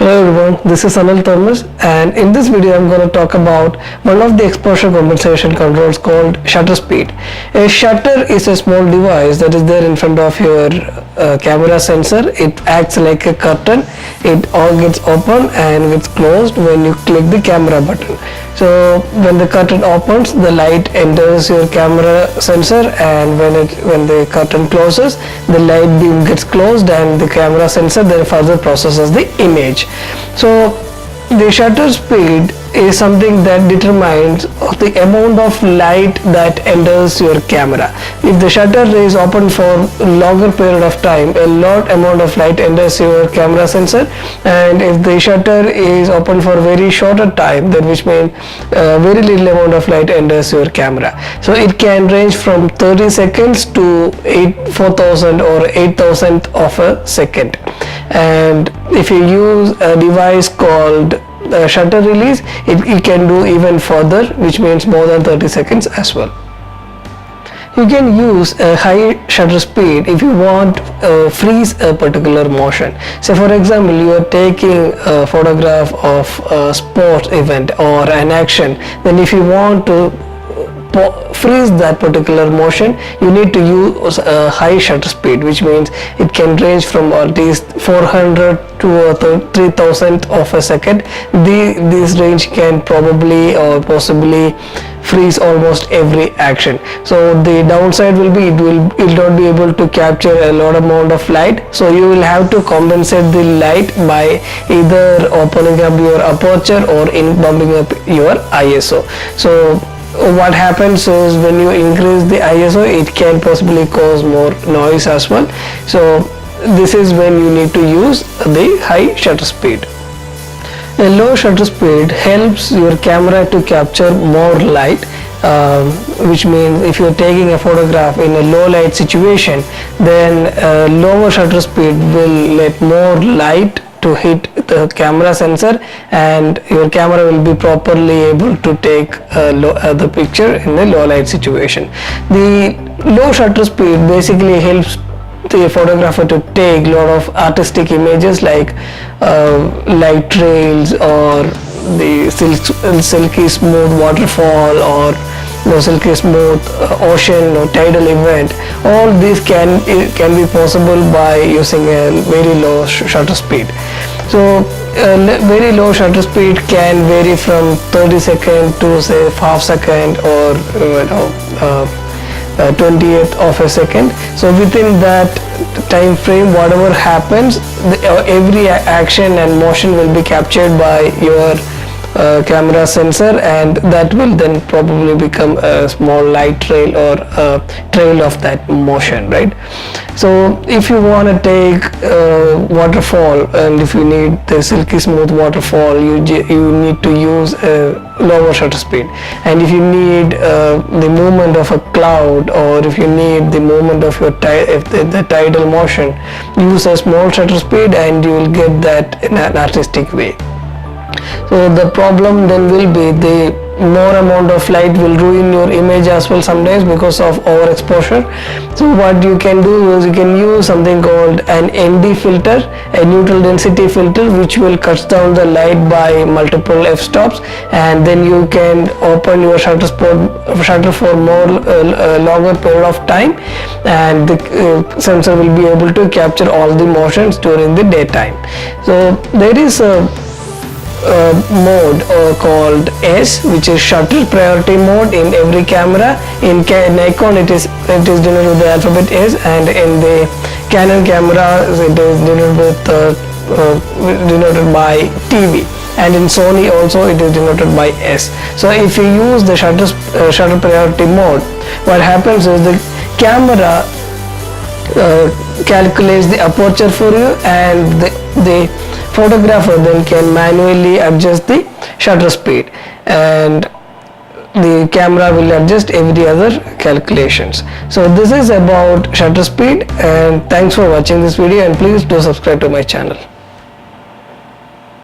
Hello everyone, this is Anil Thomas, and in this video I'm going to talk about one of the exposure compensation controls called shutter speed. A shutter is a small device that is there in front of your camera sensor. It acts like a curtain. It all gets open and gets closed when you click the camera button. So when the curtain opens, the light enters your camera sensor, and when the curtain closes, the light beam gets closed and the camera sensor then further processes the image. So the shutter speed is something that determines the amount of light that enters your camera. If the shutter is open for a longer period of time, a lot amount of light enters your camera sensor, and if the shutter is open for very shorter time, then which means very little amount of light enters your camera. So it can range from 30 seconds to 4,000 or 8,000 of a second. And if you use a device called shutter release, it can do even further, which means more than 30 seconds as well. You can use a high shutter speed if you want freeze a particular motion. Say for example, you are taking a photograph of a sports event or an action, then if you want to freeze that particular motion, you need to use a high shutter speed, which means it can range from at least 400 to 3000 of a second. This range can probably or possibly freeze almost every action. So the downside will be it will not be able to capture a lot amount of light, so you will have to compensate the light by either opening up your aperture or bumping up your ISO. So what happens is when you increase the ISO, it can possibly cause more noise as well. So this is when you need to use the high shutter speed. A low shutter speed helps your camera to capture more light, which means if you're taking a photograph in a low light situation, then lower shutter speed will let more light to hit the camera sensor, and your camera will be properly able to take the picture in a low light situation. The low shutter speed basically helps the photographer to take a lot of artistic images like light trails or the silky smooth waterfall or silky smooth ocean or tidal event. All these can be possible by using a very low shutter speed. So very low shutter speed can vary from 30 seconds to say half second or 20th of a second. So within that time frame, whatever happens, every action and motion will be captured by your camera sensor, and that will then probably become a small light trail or a trail of that motion, right? So if you want to take waterfall, and if you need the silky smooth waterfall, you need to use a lower shutter speed. And if you need the movement of a cloud, or if you need the movement of your the tidal motion, use a small shutter speed and you will get that in an artistic way. So the problem then will be the more amount of light will ruin your image as well sometimes because of overexposure. So what you can do is you can use something called an ND filter, a neutral density filter, which will cut down the light by multiple f-stops, and then you can open your shutter for more longer period of time, and the sensor will be able to capture all the motions during the daytime. So there is a mode called S, which is shutter priority mode in every camera. In Nikon it is denoted with the alphabet S, and in the Canon camera it is denoted by TV, and in Sony also it is denoted by S. So if you use the shutter priority mode, what happens is the camera calculates the aperture for you, and the photographer then can manually adjust the shutter speed, and the camera will adjust every other calculations. So this is about shutter speed, and thanks for watching this video, and please do subscribe to my channel.